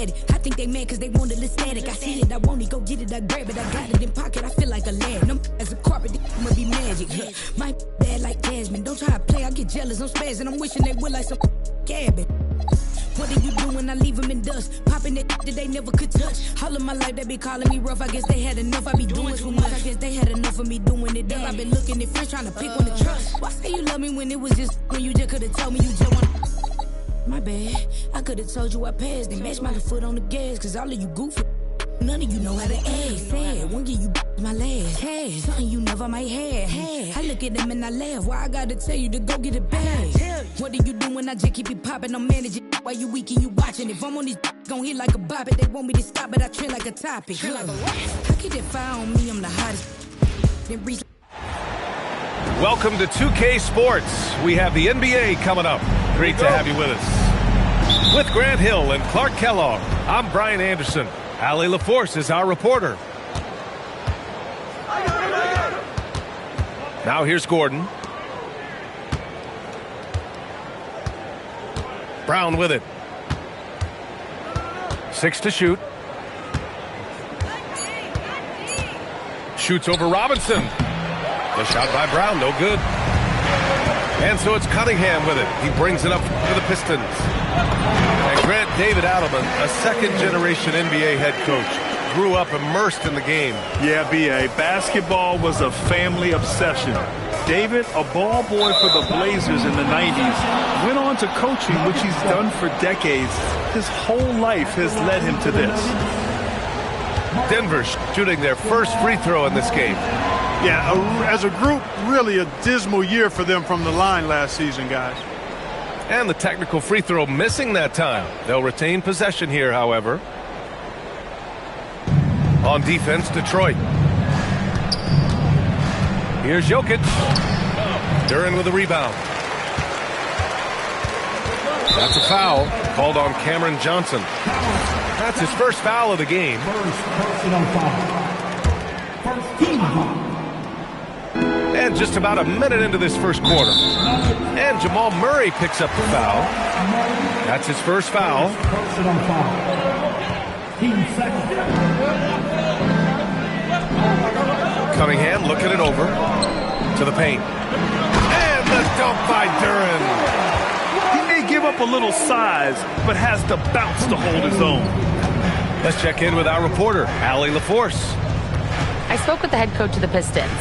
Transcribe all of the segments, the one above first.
static. I think they mad cause they want a little static. I see it, I want it, go get it, I grab it. I got it in pocket, I feel like a lad. No as a carpet, I'ma be magic. My bad like Jasmine. Don't try to play, I get jealous, I'm spazzing. I'm wishing they would like some cabbage. What do you do when I leave them in dust? Popping that they never could touch. All of my life they be calling me rough. I guess they had enough. I be doing too much. I guess they had enough of me doing it. I've been looking at friends trying to pick one to trust. Why say you love me when it was just when you just could have told me you just want. My bad. I could have told you I passed and matched my foot on the gas. Cause all of you goofy. None of you know how to act. Sad, won't give you my last. Hey, something you never might have. Hey, I look at them and I laugh. Why I gotta tell you to go get it back? What do you do when I just keep it popping? I'm managing while you weak and you watching. If I'm on this gon' hit like a bop it. They want me to stop it, I trend like a topic. How could they fire on me? I'm the hottest. Then reach. Welcome to 2K Sports. We have the NBA coming up. Great to have you with us. With Grant Hill and Clark Kellogg, I'm Brian Anderson. Allie LaForce is our reporter. Now here's Gordon. Brown with it. 6 to shoot. Shoots over Robinson. The shot by Brown, no good. And so it's Cunningham with it. He brings it up for the Pistons. And Grant, David Adelman, a second-generation NBA head coach, grew up immersed in the game. Yeah, B.A. Basketball was a family obsession. David, a ball boy for the Blazers in the 90s, went on to coaching, which he's done for decades. His whole life has led him to this. Denver shooting their first free throw in this game. Yeah, as a group, really a dismal year for them from the line last season, guys. And the technical free throw missing that time. They'll retain possession here, however. On defense, Detroit. Here's Jokic. Duren with a rebound. That's a foul called on Cameron Johnson. That's his first foul of the game. And just about a minute into this first quarter. And Jamal Murray picks up the foul. That's his first foul. Cunningham looking it over to the paint. And the dunk by Duren. He may give up a little size, but has the bounce to hold his own. Let's check in with our reporter, Allie LaForce. I spoke with the head coach of the Pistons.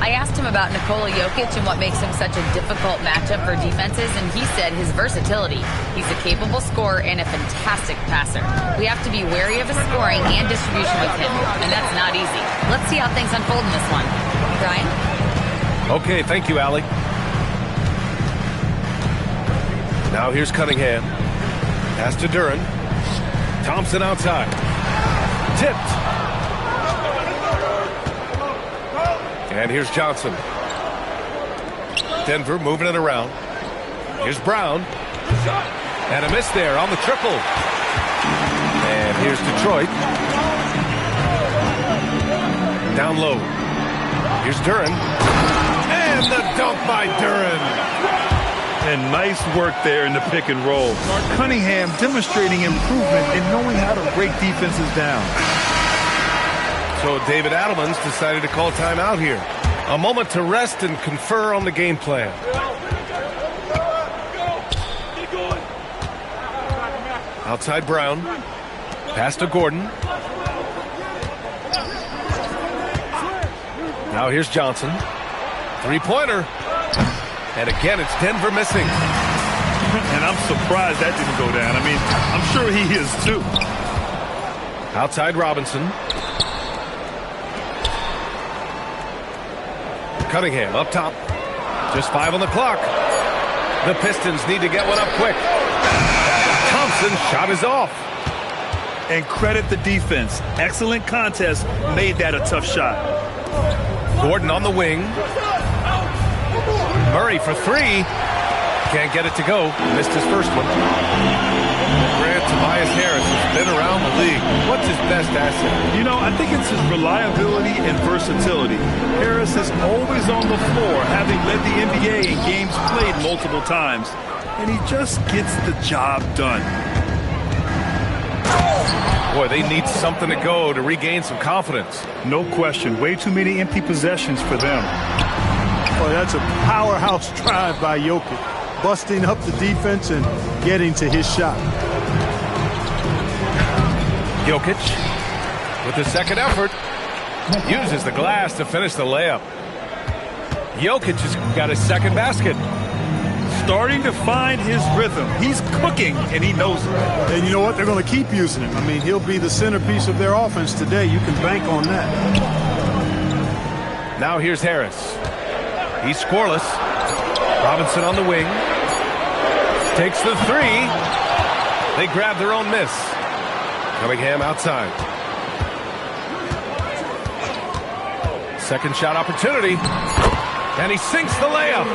I asked him about Nikola Jokic and what makes him such a difficult matchup for defenses, and he said his versatility. He's a capable scorer and a fantastic passer. We have to be wary of his scoring and distribution with him, and that's not easy. Let's see how things unfold in this one. Brian? Okay, thank you, Allie. Now here's Cunningham. Pass to Duren. Thompson outside. Tipped. And here's Johnson. Denver moving it around. Here's Brown. And a miss there on the triple. And here's Detroit. Down low. Here's Duren. And the dunk by Duren. And nice work there in the pick and roll. Cunningham demonstrating improvement in knowing how to break defenses down. So David Adelman's decided to call timeout here. A moment to rest and confer on the game plan. Outside Brown. Pass to Gordon. Now here's Johnson. Three-pointer. And again, it's Denver missing. And I'm surprised that didn't go down. I mean, I'm sure he is too. Outside Robinson. Cunningham up top. Just 5 on the clock. The Pistons need to get one up quick. Thompson's shot is off. And credit the defense. Excellent contest. Made that a tough shot. Gordon on the wing. Murray for 3. Can't get it to go. Missed his first one. Grant, Tobias Harris has been around the league. What's his best asset? You know, I think it's his reliability and versatility. Harris is always on the floor, having led the NBA in games played multiple times. And he just gets the job done. Boy, they need something to go to regain some confidence. No question. Way too many empty possessions for them. Boy, that's a powerhouse drive by Jokic. Busting up the defense and getting to his shot. Jokic with the second effort uses the glass to finish the layup. Jokic has got his second basket. Starting to find his rhythm. He's cooking, and he knows it. And you know what? They're going to keep using him. I mean, he'll be the centerpiece of their offense today. You can bank on that. Now here's Harris. He's scoreless. Robinson on the wing. Takes the three. They grab their own miss. Cunningham outside. Second shot opportunity. And he sinks the layup.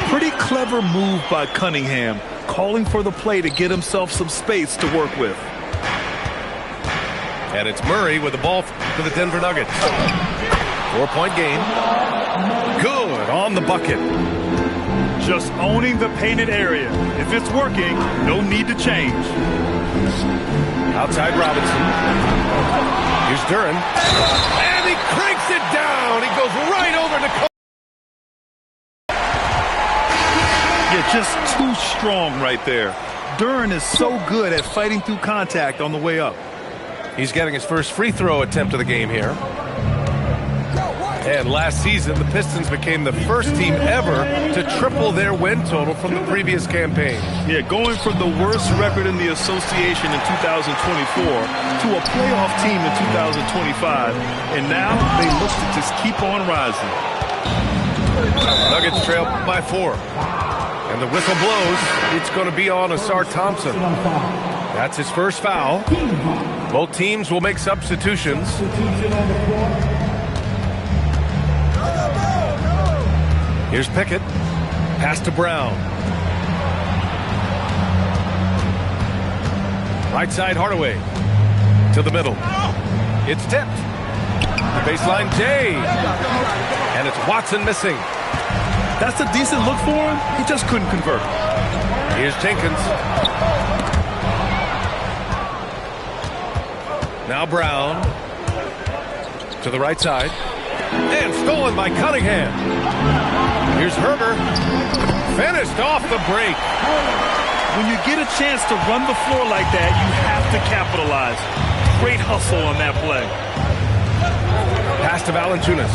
Pretty clever move by Cunningham, calling for the play to get himself some space to work with. And it's Murray with the ball for the Denver Nuggets. 4-point game. Good on the bucket. Just owning the painted area. If it's working, no need to change. Outside Robinson. Here's Duren. And he cranks it down. He goes right over to Kobe. Yeah, just too strong right there. Duren is so good at fighting through contact on the way up. He's getting his first free throw attempt of the game here. And last season, the Pistons became the first team ever to triple their win total from the previous campaign. Yeah, going from the worst record in the association in 2024 to a playoff team in 2025. And now they look to just keep on rising. Nuggets trail by 4. And the whistle blows. It's going to be on Ausar Thompson. That's his first foul. Both teams will make substitutions. Here's Pickett. Pass to Brown. Right side Hardaway. To the middle. It's tipped. Baseline Jay. And it's Watson missing. That's a decent look for him. He just couldn't convert. Here's Jenkins. Now Brown. To the right side. And stolen by Cunningham. Here's Herder. Finished off the break. When you get a chance to run the floor like that, you have to capitalize. Great hustle on that play. Pass to Valanciunas.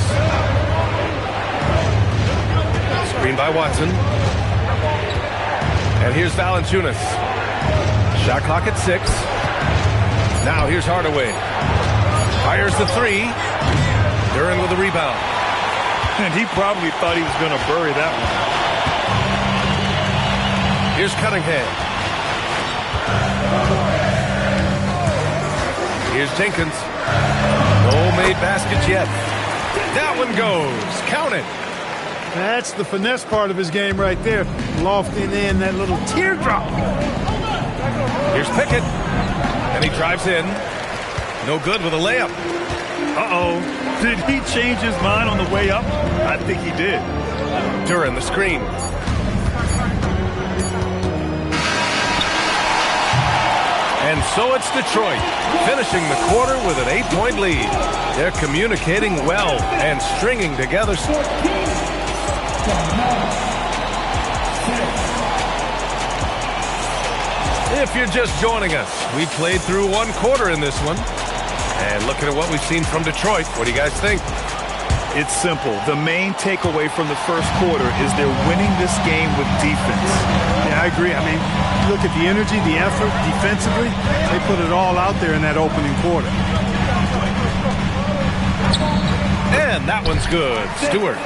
Screen by Watson. And here's Valanciunas. Shot clock at 6. Now here's Hardaway. Fires the 3. Duren with the rebound. And he probably thought he was going to bury that one. Here's Cunningham. Here's Jenkins. No made baskets yet. That one goes. Count it. That's the finesse part of his game right there. Lofting in that little teardrop. Here's Pickett. And he drives in. No good with a layup. Uh-oh. Did he change his mind on the way up? I think he did. Duren, the screen. And so it's Detroit, finishing the quarter with an 8-point lead. They're communicating well and stringing together. If you're just joining us, we played through one quarter in this one. And looking at what we've seen from Detroit, what do you guys think? It's simple. The main takeaway from the first quarter is they're winning this game with defense. Yeah, I agree. I mean, look at the energy, the effort, defensively. They put it all out there in that opening quarter. And that one's good. Stewart.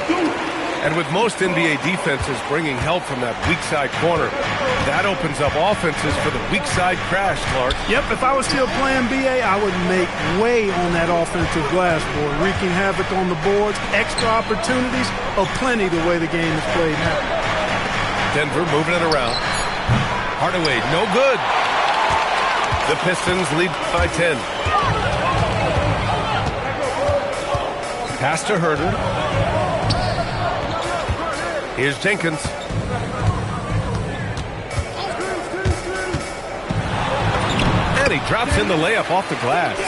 And with most NBA defenses bringing help from that weak side corner, that opens up offenses for the weak side crash, Clark. Yep, if I was still playing BA, I would make way on that offensive glass board, wreaking havoc on the boards, extra opportunities, plenty the way the game is played now. Denver moving it around. Hardaway, no good. The Pistons lead by 10. Pass to Herder. Here's Jenkins. And And he drops in the layup off the glass.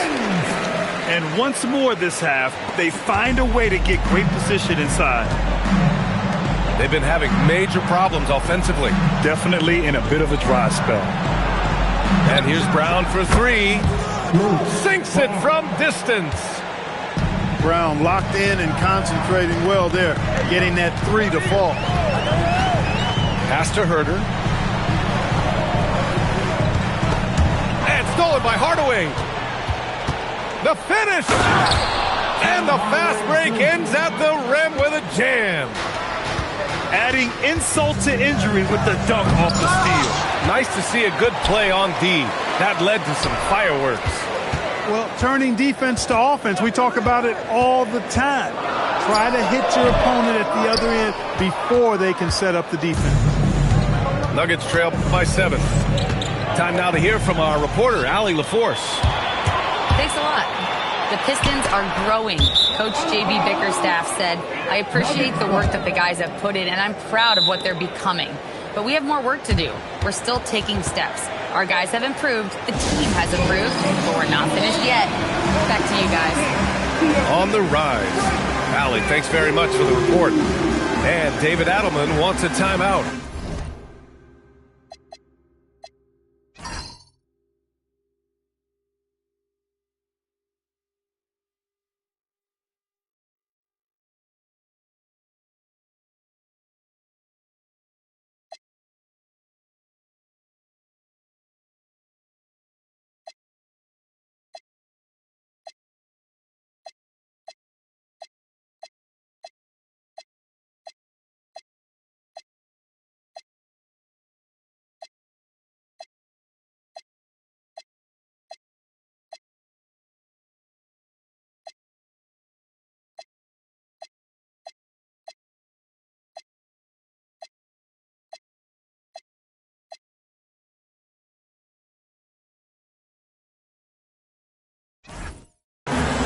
And once more this half, they find a way to get great position inside. They've been having major problems offensively. Definitely in a bit of a dry spell. And here's Brown for three. Sinks it from distance. Brown locked in and concentrating well there, getting that three to fall. Pass to Herder. And stolen by Hardaway. The finish! And the fast break ends at the rim with a jam. Adding insult to injury with the dunk off the steal. Nice to see a good play on D. That led to some fireworks. Well, turning defense to offense, we talk about it all the time. Try to hit your opponent at the other end before they can set up the defense. Nuggets trail by 7. Time now to hear from our reporter, Allie LaForce. Thanks a lot. The Pistons are growing. Coach J.B. Bickerstaff said, I appreciate the work that the guys have put in, and I'm proud of what they're becoming. But we have more work to do. We're still taking steps. Our guys have improved. The team has improved, but we're not finished yet. Back to you guys. On the rise. Allie, thanks very much for the report. And David Adelman wants a timeout.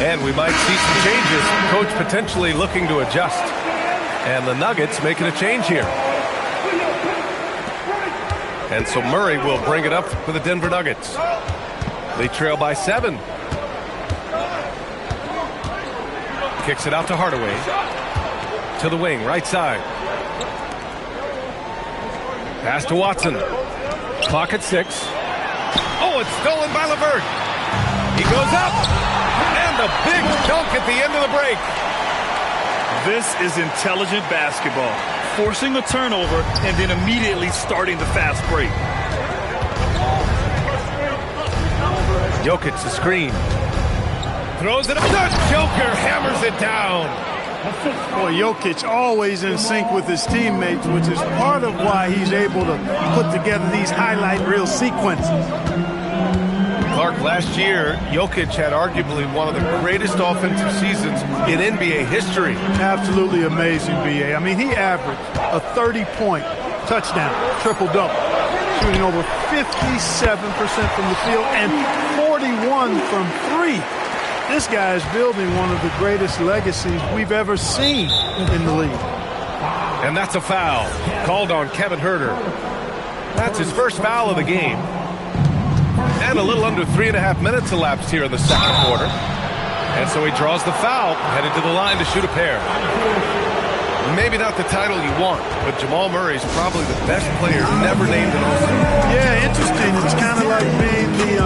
And we might see some changes. Coach potentially looking to adjust. And the Nuggets making a change here. And so Murray will bring it up for the Denver Nuggets. They trail by 7. Kicks it out to Hardaway. To the wing, right side. Pass to Watson. Clock at 6. Oh, it's stolen by LeVert. He goes up. And a big dunk at the end of the break. This is intelligent basketball. Forcing a turnover and then immediately starting the fast break. Jokic the screen. Throws it up. The Joker hammers it down. Boy, Jokic always in sync with his teammates, which is part of why he's able to put together these highlight reel sequences. Clark, last year, Jokic had arguably one of the greatest offensive seasons in NBA history. Absolutely amazing, B.A. I mean, he averaged a 30-point touchdown, triple-double, shooting over 57% from the field and 41 from 3. This guy is building one of the greatest legacies we've ever seen in the league. And that's a foul called on Kevin Herder. That's his first foul of the game. And a little under 3.5 minutes elapsed here in the second quarter. And so he draws the foul, headed to the line to shoot a pair. Maybe not the title you want, but Jamal Murray's probably the best player never named an All-Star. Yeah, interesting. It's kind of like being the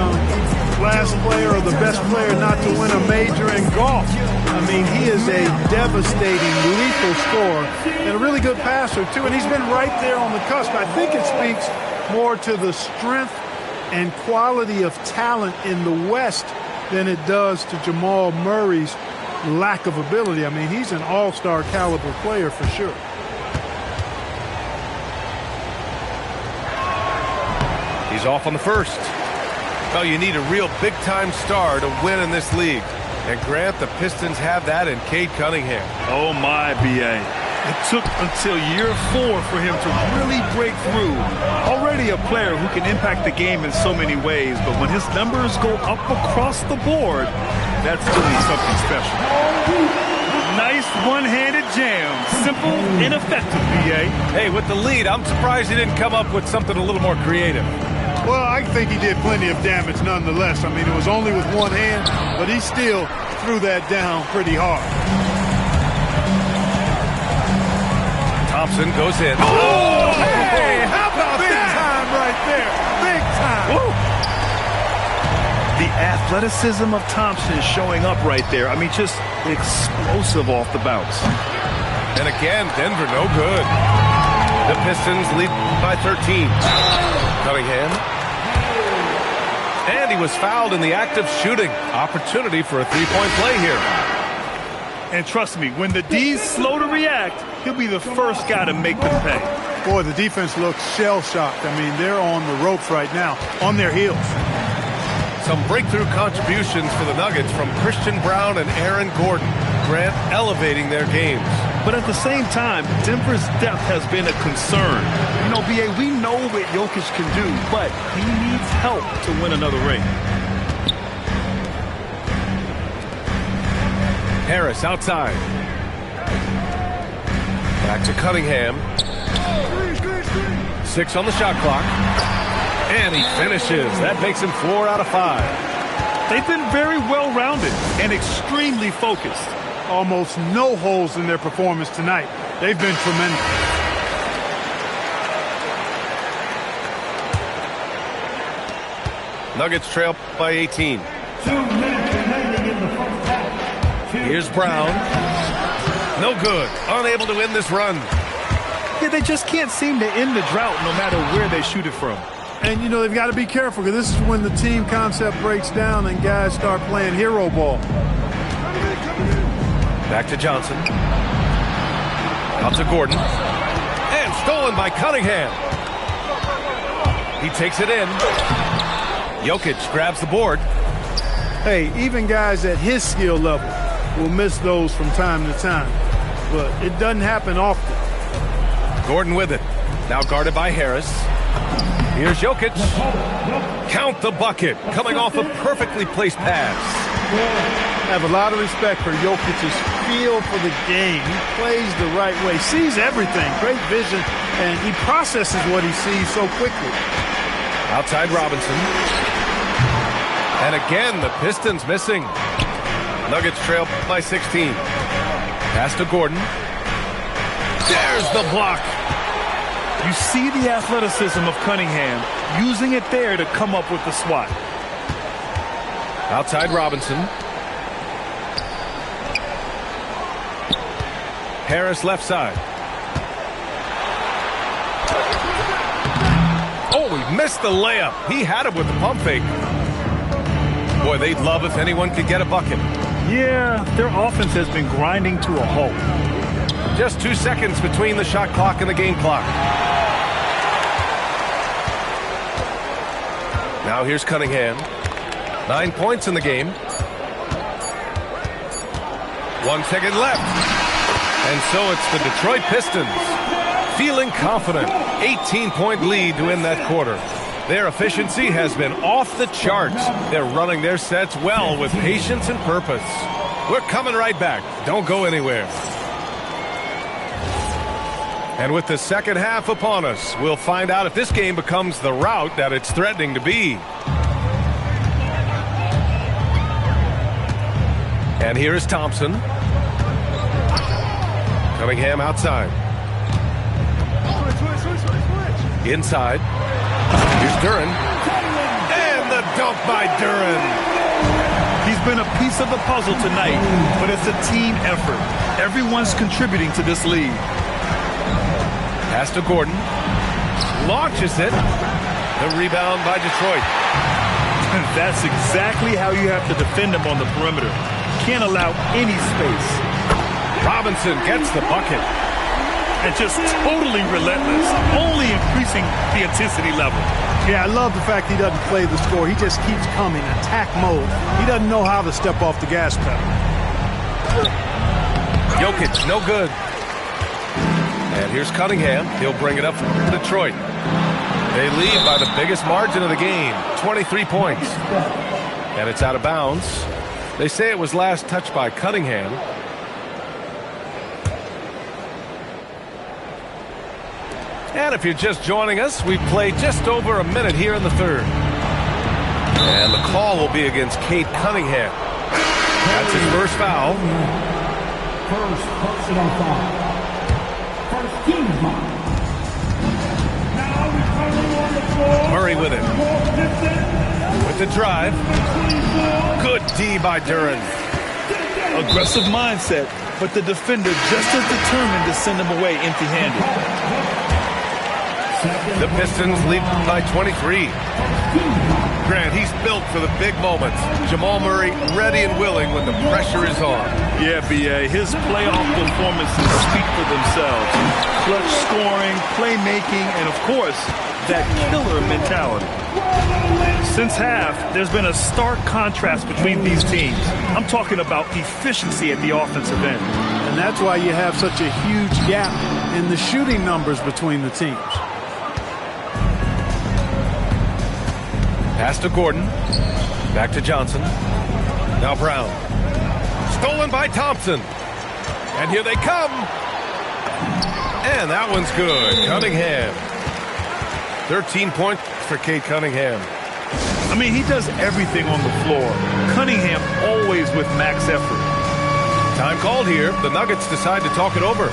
last player or the best player not to win a major in golf. I mean, he is a devastating, lethal scorer and a really good passer, too. And he's been right there on the cusp. I think it speaks more to the strength and quality of talent in the West than it does to Jamal Murray's lack of ability. I mean, he's an all-star caliber player for sure. He's off on the first. Well, you need a real big-time star to win in this league. And Grant, the Pistons have that in Cade Cunningham. Oh, my, B.A. It took until year 4 for him to really break through. Already a player who can impact the game in so many ways, but when his numbers go up across the board, that's really something special. Nice one-handed jam. Simple and effective, B.A. Hey, with the lead, I'm surprised he didn't come up with something a little more creative. Well, I think he did plenty of damage nonetheless. I mean, it was only with one hand, but he still threw that down pretty hard. Thompson goes in. Oh, hey, how about big that? Time right there. Big time. Woo. The athleticism of Thompson showing up right there. I mean, just explosive off the bounce. And again, Denver no good. The Pistons lead by 13. Cunningham. And he was fouled in the act of shooting. Opportunity for a three-point play here. And trust me, when the D's slow to react, he'll be the first guy to make them pay. Boy, the defense looks shell-shocked. I mean, they're on the ropes right now, on their heels. Some breakthrough contributions for the Nuggets from Christian Braun and Aaron Gordon. Grant elevating their games. But at the same time, Denver's depth has been a concern. You know, B.A., we know what Jokic can do, but he needs help to win another ring. Harris outside. Back to Cunningham. 6 on the shot clock. And he finishes. That makes him 4 out of 5. They've been very well-rounded and extremely focused. Almost no holes in their performance tonight. They've been tremendous. Nuggets trail by 18. Here's Brown. No good. Unable to win this run. Yeah, they just can't seem to end the drought no matter where they shoot it from. And, you know, they've got to be careful because this is when the team concept breaks down and guys start playing hero ball. Back to Johnson. Out to Gordon. And stolen by Cunningham. He takes it in. Jokic grabs the board. Hey, even guys at his skill level will miss those from time to time. But it doesn't happen often. Gordon with it. Now guarded by Harris. Here's Jokic. Count the bucket. Coming off a perfectly placed pass. I have a lot of respect for Jokic's feel for the game. He plays the right way, sees everything, great vision, and he processes what he sees so quickly. Outside Robinson. And again, the Pistons missing. Nuggets trail by 16. Pass to Gordon. There's the block. You see the athleticism of Cunningham, using it there to come up with the swat. Outside Robinson. Harris left side. Oh, he missed the layup. He had it with the pump fake. Boy, they'd love if anyone could get a bucket. Yeah, their offense has been grinding to a halt. Just 2 seconds between the shot clock and the game clock. Now here's Cunningham. 9 points in the game. 1 second left. And so it's the Detroit Pistons feeling confident. 18-point lead to win that quarter. Their efficiency has been off the charts. They're running their sets well with patience and purpose. We're coming right back. Don't go anywhere. And with the second half upon us, we'll find out if this game becomes the rout that it's threatening to be. And here is Thompson. Cunningham outside. Inside. Here's Duren. And the dunk by Duren. He's been a piece of the puzzle tonight, but it's a team effort. Everyone's contributing to this lead. Pass to Gordon. Launches it. The rebound by Detroit. That's exactly how you have to defend him on the perimeter. Can't allow any space. Robinson gets the bucket. And just totally relentless, only increasing the intensity level. Yeah, I love the fact he doesn't play the score. He just keeps coming, attack mode. He doesn't know how to step off the gas pedal. Jokic, no good. And here's Cunningham. He'll bring it up for Detroit. They lead by the biggest margin of the game, 23 points. And it's out of bounds. They say it was last touched by Cunningham. And if you're just joining us, we've played just over a minute here in the third. And the call will be against Cade Cunningham. That's his first foul. First personal foul. First team foul. Now returning on the floor. Murray with it. With the drive. Good D by Duren. Aggressive mindset, but the defender just as determined to send him away empty-handed. The Pistons lead by 23. Grant, he's built for the big moments. Jamal Murray ready and willing when the pressure is on. Yeah, B.A., his playoff performances speak for themselves. Clutch scoring, playmaking, and of course, that killer mentality. Since half, there's been a stark contrast between these teams. I'm talking about efficiency at the offensive end. And that's why you have such a huge gap in the shooting numbers between the teams. Pass to Gordon. Back to Johnson. Now Brown. Stolen by Thompson. And here they come. And that one's good. Cunningham. 13 points for Cade Cunningham. I mean, he does everything on the floor. Cunningham always with max effort. Time called here. The Nuggets decide to talk it over.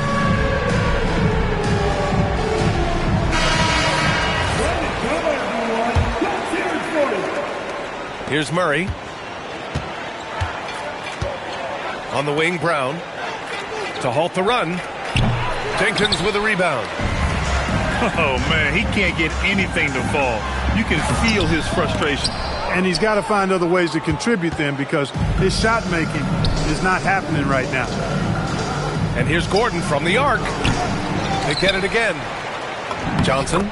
Here's Murray. On the wing, Brown. To halt the run. Jenkins with a rebound. Oh, man, he can't get anything to fall. You can feel his frustration. And he's got to find other ways to contribute then because his shot making is not happening right now. And here's Gordon from the arc. They get it again. Johnson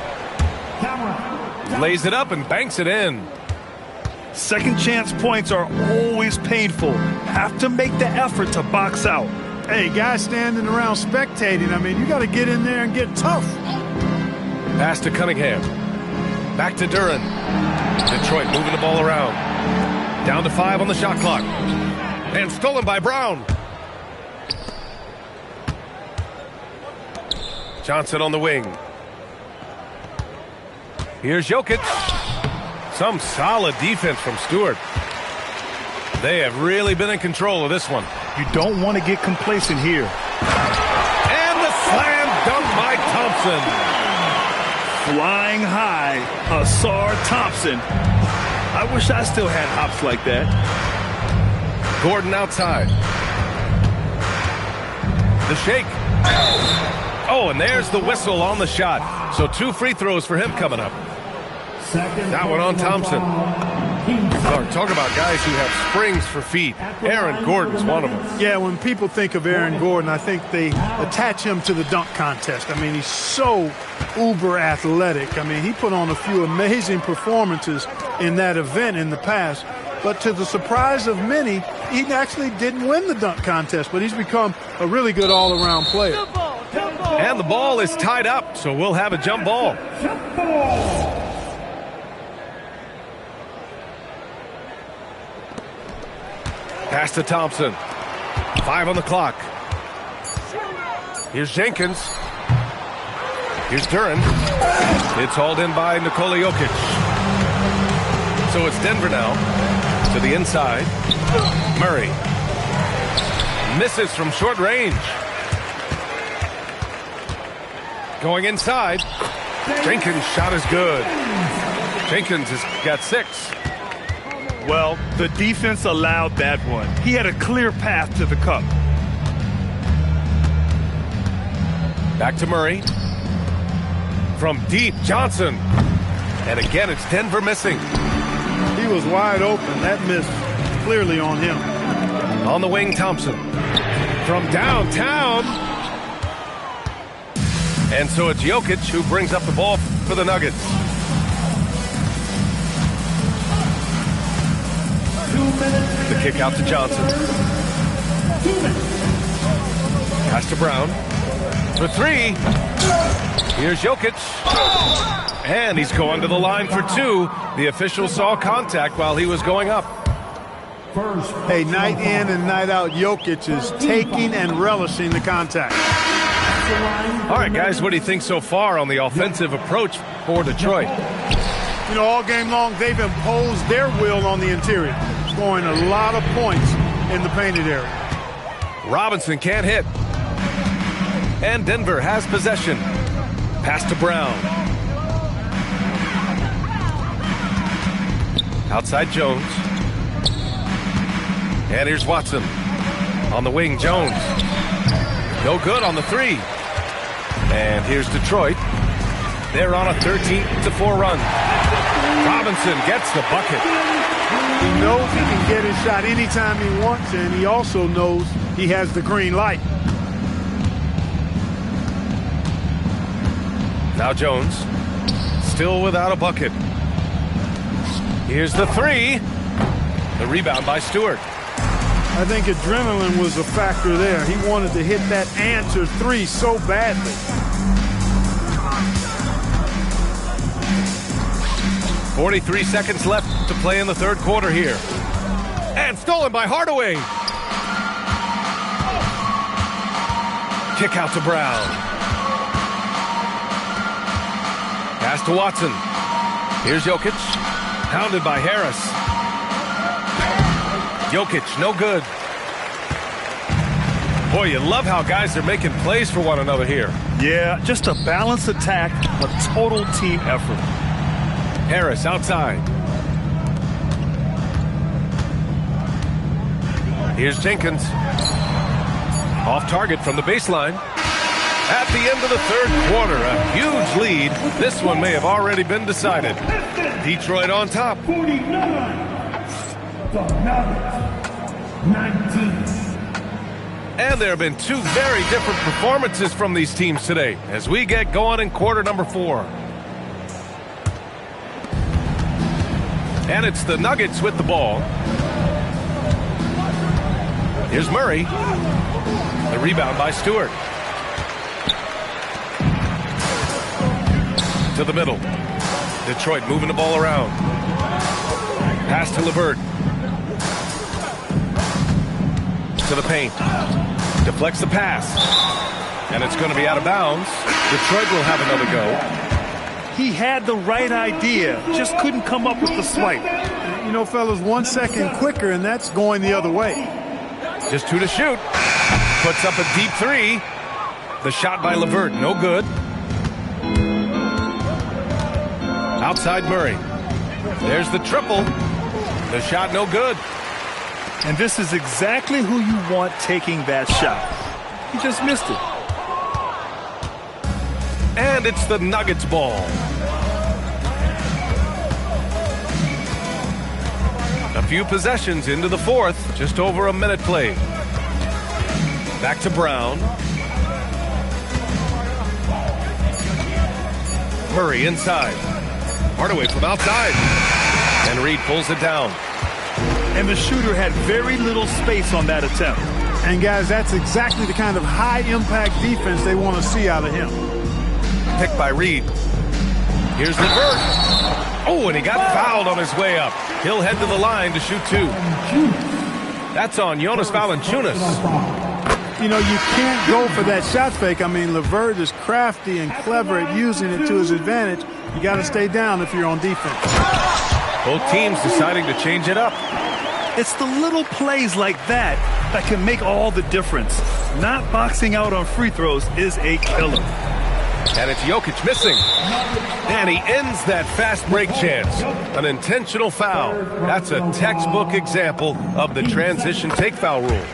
lays it up and banks it in. Second chance points are always painful. Have to make the effort to box out. Hey, guys standing around spectating, I mean, you got to get in there and get tough. Pass to Cunningham. Back to Duren. Detroit moving the ball around. Down to 5 on the shot clock. And stolen by Brown. Johnson on the wing. Here's Jokic. Some solid defense from Stewart. They have really been in control of this one. You don't want to get complacent here. And the slam dunk by Thompson. Flying high, Ausar Thompson. I wish I still had hops like that. Gordon outside. The shake. Oh, and there's the whistle on the shot. So 2 free throws for him coming up. That one on Thompson. Talk about guys who have springs for feet. Aaron Gordon's one of them. Yeah, when people think of Aaron Gordon, I think they attach him to the dunk contest. I mean, he's so uber athletic. I mean, he put on a few amazing performances in that event in the past. But to the surprise of many, he actually didn't win the dunk contest, but he's become a really good all-around player. And the ball is tied up, so we'll have a jump ball. Pass to Thompson. 5 on the clock. Here's Jenkins. Here's Duren. It's hauled in by Nikola Jokic. So it's Denver now. To the inside. Murray. Misses from short range. Going inside. Jenkins' shot is good. Jenkins has got 6. Well, the defense allowed that one. He had a clear path to the cup. Back to Murray. From deep, Johnson. And again, it's Denver missing. He was wide open. That missed clearly on him. On the wing, Thompson. From downtown. And so it's Jokic who brings up the ball for the Nuggets. The kick out to Johnson. Pass to Brown. For 3. Here's Jokic. And he's going to the line for 2. The official saw contact while he was going up. Hey, night in and night out, Jokic is taking and relishing the contact. the line. All right, guys, what do you think so far on the offensive approach for Detroit? You know, all game long, they've imposed their will on the interior, scoring a lot of points in the painted area. Robinson can't hit. And Denver has possession. Pass to Brown. Outside Jones. And here's Watson. On the wing, Jones. No good on the three. And here's Detroit. They're on a 13-4 run. Robinson gets the bucket. He knows he can get his shot anytime he wants, and he also knows he has the green light. Now Jones, still without a bucket. Here's the three. The rebound by Stewart. I think adrenaline was a factor there. He wanted to hit that answer three so badly. .43 seconds left to play in the third quarter here. And stolen by Hardaway. Kick out to Brown. Pass to Watson. Here's Jokic. Pounded by Harris. Jokic, no good. Boy, you love how guys are making plays for one another here. Yeah, just a balanced attack, a total team effort. Harris outside. Here's Jenkins. Off target from the baseline. At the end of the third quarter, a huge lead. This one may have already been decided. Detroit on top. 49. The Nuggets. 19. And there have been two very different performances from these teams today as we get going in quarter number 4. And it's the Nuggets with the ball. Here's Murray. The rebound by Stewart. To the middle. Detroit moving the ball around. Pass to LeVert. To the paint. Deflects the pass. And it's going to be out of bounds. Detroit will have another go. He had the right idea, just couldn't come up with the swipe. You know, fellas, 1 second quicker, and that's going the other way. Just 2 to shoot. Puts up a deep three. The shot by LeVert, no good. Outside Murray. There's the triple. The shot, no good. And this is exactly who you want taking that shot. He just missed it. And it's the Nuggets ball. A few possessions into the fourth. Just over a minute played. Back to Brown. Murray inside. Hardaway from outside. And Reed pulls it down. And the shooter had very little space on that attempt. And guys, that's exactly the kind of high-impact defense they want to see out of him. Picked by Reed. Here's LeVert. Oh, and he got fouled on his way up. He'll head to the line to shoot 2. That's on Jonas Valanciunas. You know, you can't go for that shot fake. I mean, LeVert is crafty and clever at using it to his advantage. You got to stay down if you're on defense. Both teams deciding to change it up. It's the little plays like that that can make all the difference. Not boxing out on free throws is a killer. And it's Jokic missing. And he ends that fast break chance. An intentional foul. That's a textbook example of the transition take foul rule.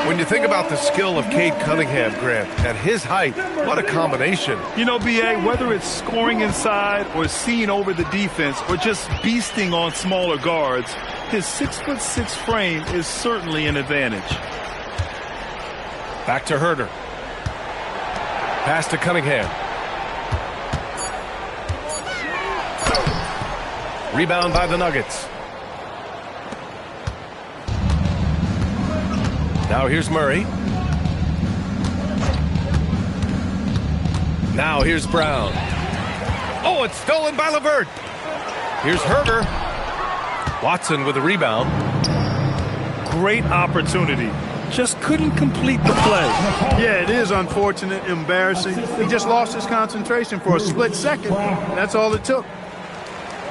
When you think about the skill of Cade Cunningham, Grant, at his height, what a combination. You know, B.A., whether it's scoring inside or seeing over the defense or just beasting on smaller guards, his 6'6" frame is certainly an advantage. Back to Herter. Pass to Cunningham. Rebound by the Nuggets. Now here's Murray. Now here's Brown. Oh, it's stolen by LeVert. Here's Herter. Watson with a rebound. Great opportunity. just couldn't complete the play. Yeah, it is unfortunate, embarrassing. He just lost his concentration for a split second. That's all it took.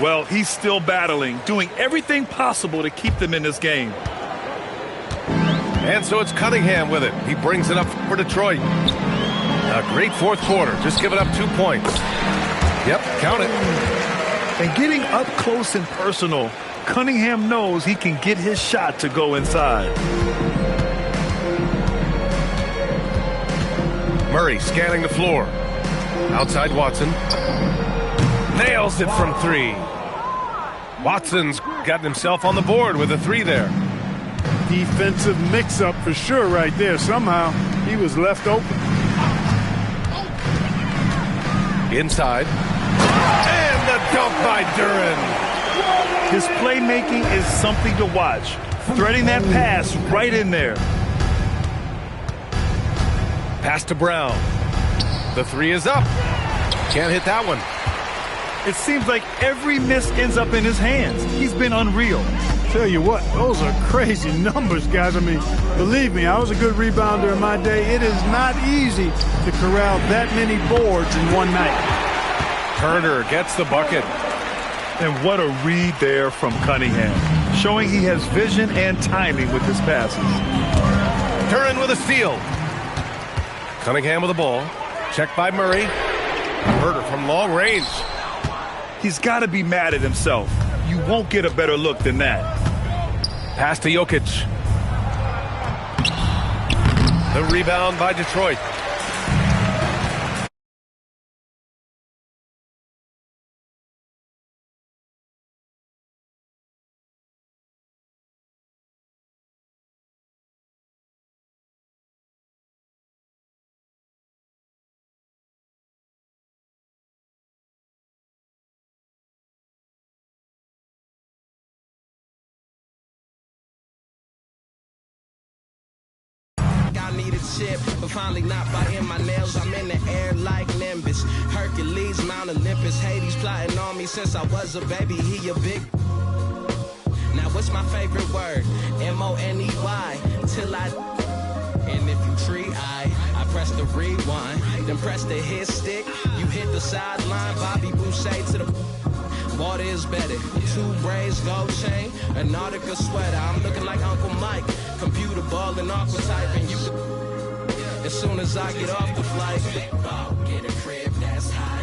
Well, he's still battling, doing everything possible to keep them in this game. And so it's Cunningham with it. He brings it up for Detroit. A great fourth quarter, just giving up 2 points. Yep, count it. And getting up close and personal, Cunningham knows he can get his shot to go inside. Murray scanning the floor. Outside Watson. Nails it from 3. Watson's gotten himself on the board with a 3 there. Defensive mix-up for sure right there. Somehow he was left open. Inside. And the dunk by Duren. His playmaking is something to watch. Threading that pass right in there. Pass to Brown. The 3 is up. Can't hit that one. It seems like every miss ends up in his hands. He's been unreal. Tell you what, those are crazy numbers, guys. I mean, believe me, I was a good rebounder in my day. It is not easy to corral that many boards in one night. Turner gets the bucket. And what a read there from Cunningham, showing he has vision and timing with his passes. Duren with a steal. Cunningham with the ball. Checked by Murray. Herter from long range. He's got to be mad at himself. You won't get a better look than that. Pass to Jokic. The rebound by Detroit. Needed shit, but finally not biting my nails. I'm in the air like Nimbus. Hercules, Mount Olympus. Hades plotting on me since I was a baby. He a big. Now what's my favorite word? M-O-N-E-Y. Till I. And if you tree, I press the rewind. Then press the hit stick. You hit the sideline. Bobby Boucher to the. Water is better. 2 braids, gold chain, a Nautica sweater. I'm looking like Uncle Mike. Computer ball and aqua type, and you. As soon as I get off the flight, get a crib that's high.